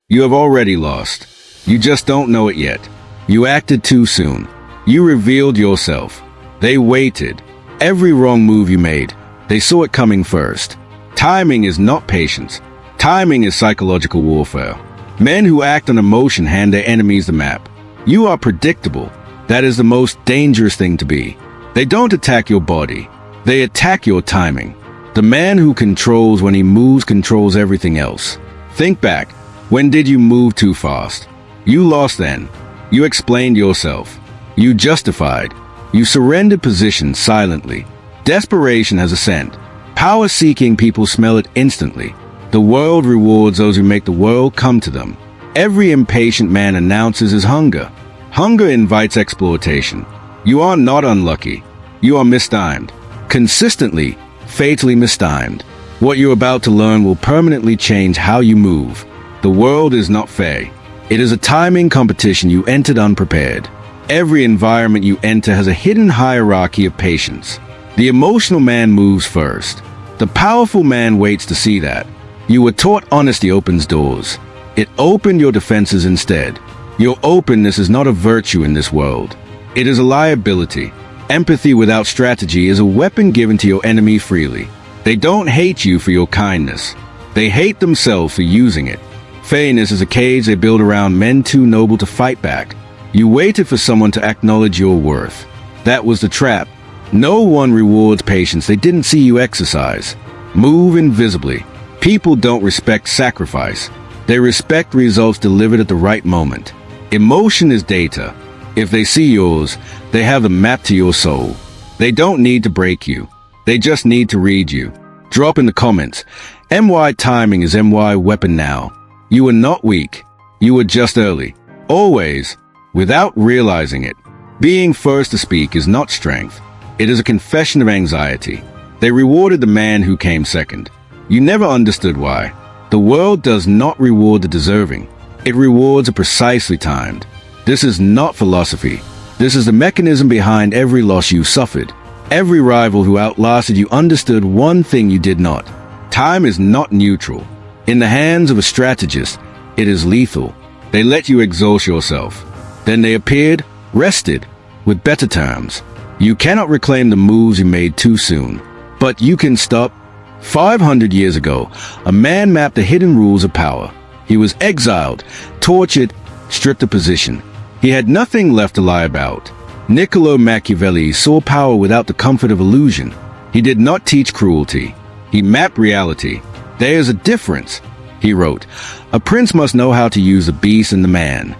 You have already lost. You just don't know it yet. You acted too soon. You revealed yourself. They waited. Every wrong move you made, they saw it coming first. Timing is not patience. Timing is psychological warfare. Men who act on emotion hand their enemies the map. You are predictable. That is the most dangerous thing to be. They don't attack your body. They attack your timing. The man who controls when he moves controls everything else. Think back. When did you move too fast? You lost then. You explained yourself. You justified. You surrendered position silently. Desperation has a scent. Power-seeking people smell it instantly. The world rewards those who make the world come to them. Every impatient man announces his hunger. Hunger invites exploitation. You are not unlucky. You are mistimed. Consistently, fatally mistimed. What you're about to learn will permanently change how you move. The world is not fair. It is a timing competition you entered unprepared. Every environment you enter has a hidden hierarchy of patience. The emotional man moves first. The powerful man waits to see that. You were taught honesty opens doors. It opened your defenses instead. Your openness is not a virtue in this world. It is a liability. Empathy without strategy is a weapon given to your enemy freely. They don't hate you for your kindness. They hate themselves for using it. Fairness is a cage they build around men too noble to fight back. You waited for someone to acknowledge your worth. That was the trap. No one rewards patience they didn't see you exercise. Move invisibly. People don't respect sacrifice. They respect results delivered at the right moment. Emotion is data. If they see yours, they have a map to your soul. They don't need to break you. They just need to read you. Drop in the comments. MY timing is MY weapon now. You are not weak. You are just early. Always. Without realizing it. Being first to speak is not strength. It is a confession of anxiety. They rewarded the man who came second. You never understood why. The world does not reward the deserving. It rewards the precisely timed. This is not philosophy. This is the mechanism behind every loss you suffered. Every rival who outlasted you understood one thing you did not. Time is not neutral. In the hands of a strategist, it is lethal. They let you exhaust yourself. Then they appeared, rested, with better terms. You cannot reclaim the moves you made too soon. But you can stop. 500 years ago, a man mapped the hidden rules of power. He was exiled, tortured, stripped of position. He had nothing left to lie about. Niccolo Machiavelli saw power without the comfort of illusion. He did not teach cruelty. He mapped reality. There is a difference, he wrote. A prince must know how to use the beast and the man.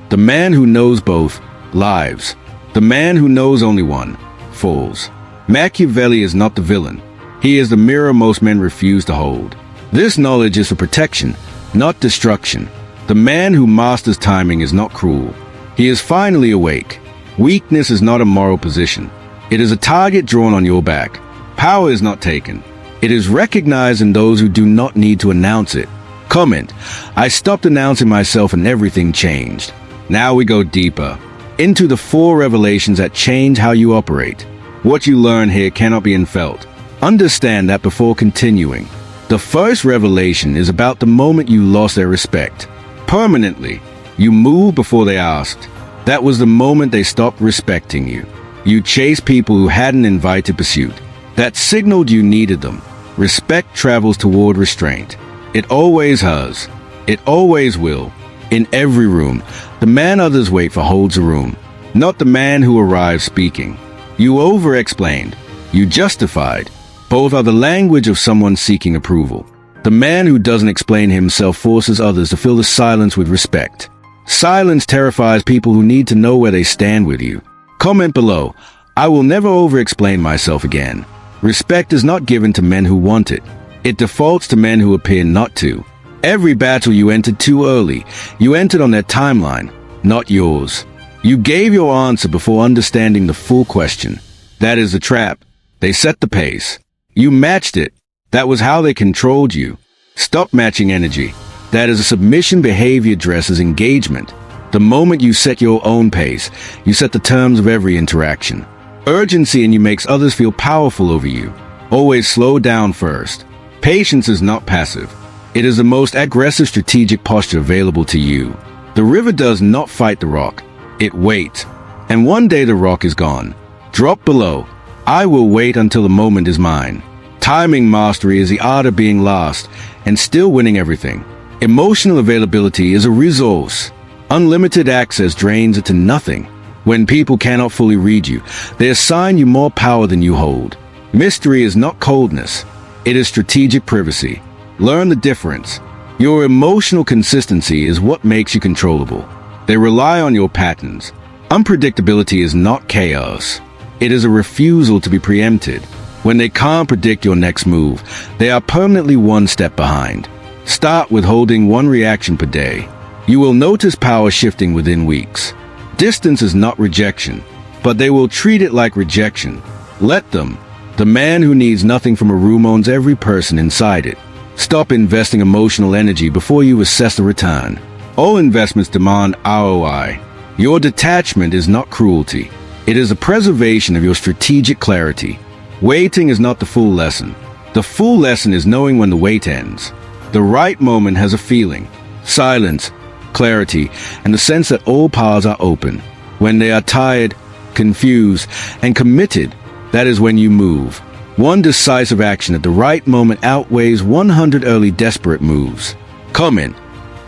The man who knows both lives. The man who knows only one falls. Machiavelli is not the villain. He is the mirror most men refuse to hold. This knowledge is for protection, not destruction. The man who masters timing is not cruel. He is finally awake. Weakness is not a moral position. It is a target drawn on your back. Power is not taken. It is recognized in those who do not need to announce it. Comment: I stopped announcing myself and everything changed. Now we go deeper into the 4 revelations that change how you operate. What you learn here cannot be unfelt. Understand that before continuing. The first revelation is about the moment you lost their respect. Permanently. You moved before they asked. That was the moment they stopped respecting you. You chased people who hadn't invited pursuit. That signaled you needed them. Respect travels toward restraint. It always has. It always will. In every room, the man others wait for holds a room. Not the man who arrives speaking. You over-explained. You justified. Both are the language of someone seeking approval. The man who doesn't explain himself forces others to fill the silence with respect. Silence terrifies people who need to know where they stand with you. Comment below: I will never over-explain myself again. Respect is not given to men who want it. It defaults to men who appear not to. Every battle you entered too early. You entered on their timeline, not yours. You gave your answer before understanding the full question. That is the trap. They set the pace. You matched it. That was how they controlled you. Stop matching energy. That is a submission behavior dressed as engagement. The moment you set your own pace, you set the terms of every interaction. Urgency in you makes others feel powerful over you. Always slow down first. Patience is not passive. It is the most aggressive strategic posture available to you. The river does not fight the rock. It waits. And one day the rock is gone. Drop below. I will wait until the moment is mine. Timing mastery is the art of being last and still winning everything. Emotional availability is a resource. Unlimited access drains it to nothing. When people cannot fully read you, they assign you more power than you hold. Mystery is not coldness. It is strategic privacy. Learn the difference. Your emotional consistency is what makes you controllable. They rely on your patterns. Unpredictability is not chaos. It is a refusal to be preempted. When they can't predict your next move, they are permanently one step behind. Start with holding one reaction per day. You will notice power shifting within weeks. Distance is not rejection, but they will treat it like rejection. Let them. The man who needs nothing from a room owns every person inside it. Stop investing emotional energy before you assess the return. All investments demand ROI. Your detachment is not cruelty. It is a preservation of your strategic clarity. Waiting is not the full lesson. The full lesson is knowing when the wait ends. The right moment has a feeling, silence, clarity, and the sense that all paths are open. When they are tired, confused, and committed, that is when you move. One decisive action at the right moment outweighs 100 early desperate moves. Comment.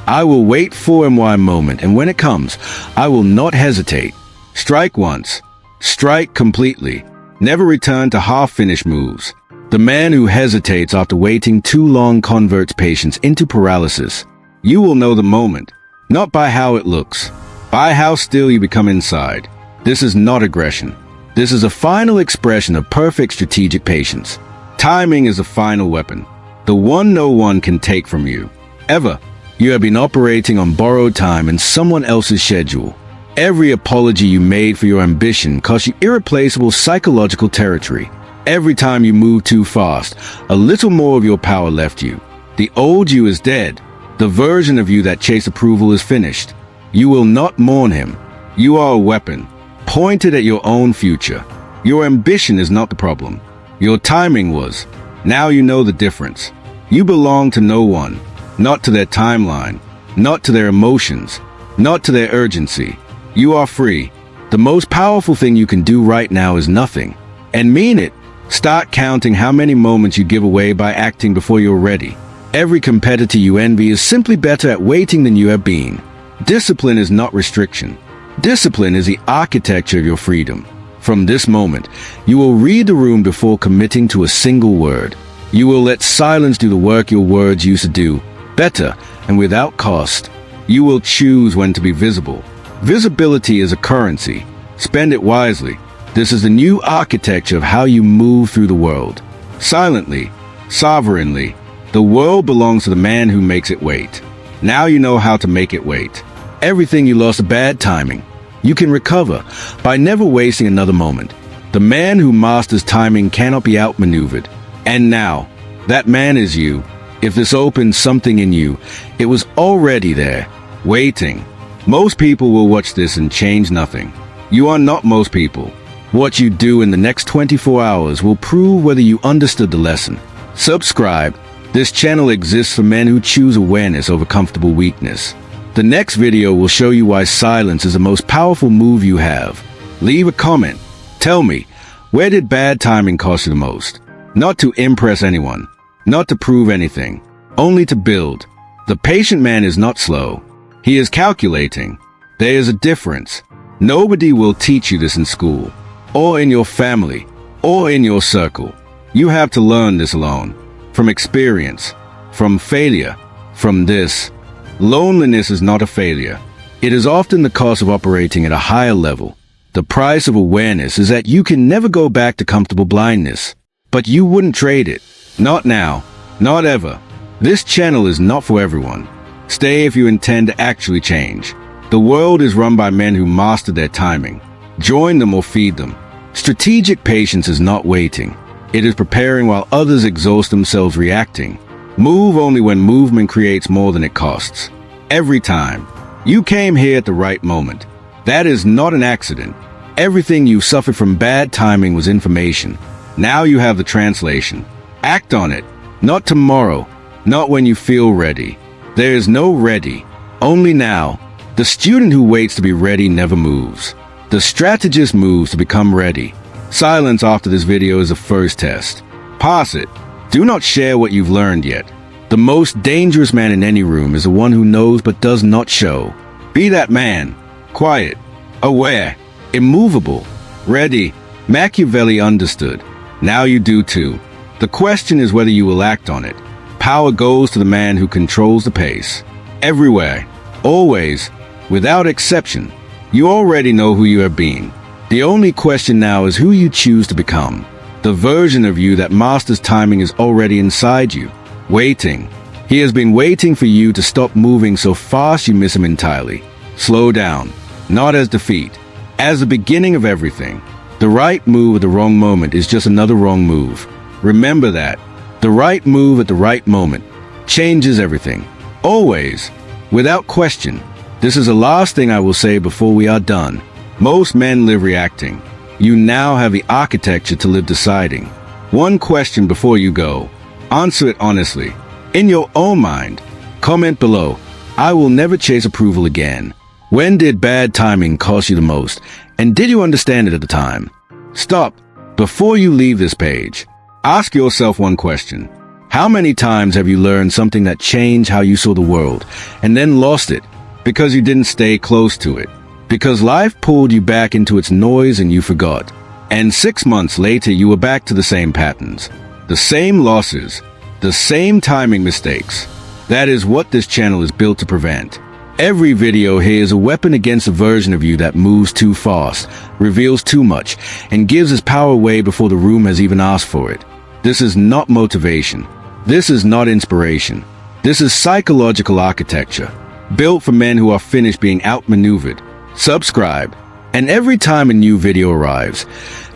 I will wait for my moment, and when it comes, I will not hesitate. Strike once. Strike completely. Never return to half-finished moves. The man who hesitates after waiting too long converts patience into paralysis. You will know the moment, not by how it looks, by how still you become inside. This is not aggression. This is a final expression of perfect strategic patience. Timing is a final weapon, the one no one can take from you. Ever. You have been operating on borrowed time and someone else's schedule. Every apology you made for your ambition cost you irreplaceable psychological territory. Every time you moved too fast, a little more of your power left you. The old you is dead. The version of you that chased approval is finished. You will not mourn him. You are a weapon, pointed at your own future. Your ambition is not the problem. Your timing was. Now you know the difference. You belong to no one, not to their timeline, not to their emotions, not to their urgency. You are free. The most powerful thing you can do right now is nothing. And mean it. Start counting how many moments you give away by acting before you're ready. Every competitor you envy is simply better at waiting than you have been. Discipline is not restriction. Discipline is the architecture of your freedom. From this moment, you will read the room before committing to a single word. You will let silence do the work your words used to do, better and without cost. You will choose when to be visible. Visibility is a currency. Spend it wisely. This is the new architecture of how you move through the world. Silently, sovereignly. The world belongs to the man who makes it wait. Now you know how to make it wait. Everything you lost to bad timing, you can recover by never wasting another moment. The man who masters timing cannot be outmaneuvered. And now, that man is you. If this opens something in you, it was already there, waiting. Most people will watch this and change nothing. You are not most people. What you do in the next 24 hours will prove whether you understood the lesson. Subscribe. This channel exists for men who choose awareness over comfortable weakness. The next video will show you why silence is the most powerful move you have. Leave a comment. Tell me, where did bad timing cost you the most? Not to impress anyone, not to prove anything, only to build. The patient man is not slow. He is calculating. There is a difference. Nobody will teach you this in school, or in your family, or in your circle. You have to learn this alone. From experience, from failure, from this. Loneliness is not a failure. It is often the cost of operating at a higher level. The price of awareness is that you can never go back to comfortable blindness. But you wouldn't trade it. Not now. Not ever. This channel is not for everyone. Stay if you intend to actually change. The world is run by men who master their timing. Join them or feed them. Strategic patience is not waiting. It is preparing while others exhaust themselves reacting. Move only when movement creates more than it costs. Every time. You came here at the right moment. That is not an accident. Everything you suffered from bad timing was information. Now you have the translation. Act on it. Not tomorrow, not when you feel ready. There is no ready, only now. The student who waits to be ready never moves. The strategist moves to become ready. Silence after this video is the first test. Pass it. Do not share what you've learned yet. The most dangerous man in any room is the one who knows but does not show. Be that man. Quiet, aware, immovable, ready. Machiavelli understood. Now you do too. The question is whether you will act on it. Power goes to the man who controls the pace. Everywhere, always, without exception. You already know who you are being. The only question now is who you choose to become. The version of you that masters timing is already inside you, waiting. He has been waiting for you to stop moving so fast you miss him entirely. Slow down, not as defeat, as the beginning of everything. The right move at the wrong moment is just another wrong move. Remember that. The right move at the right moment changes everything. Always, without question. This is the last thing I will say before we are done. Most men live reacting. You now have the architecture to live deciding. One question before you go. Answer it honestly. In your own mind. Comment below. I will never chase approval again. When did bad timing cost you the most? And did you understand it at the time? Stop. Before you leave this page, ask yourself one question. How many times have you learned something that changed how you saw the world and then lost it because you didn't stay close to it? Because life pulled you back into its noise and you forgot. And 6 months later, you were back to the same patterns, the same losses, the same timing mistakes. That is what this channel is built to prevent. Every video here is a weapon against a version of you that moves too fast, reveals too much, and gives its power away before the room has even asked for it. This is not motivation. This is not inspiration. This is psychological architecture, built for men who are finished being outmaneuvered. Subscribe, and every time a new video arrives,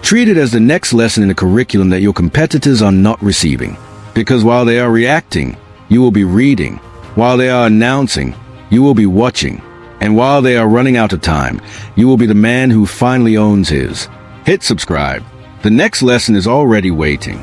treat it as the next lesson in a curriculum that your competitors are not receiving. Because while they are reacting, you will be reading. While they are announcing, you will be watching. And while they are running out of time, you will be the man who finally owns his. Hit subscribe. The next lesson is already waiting.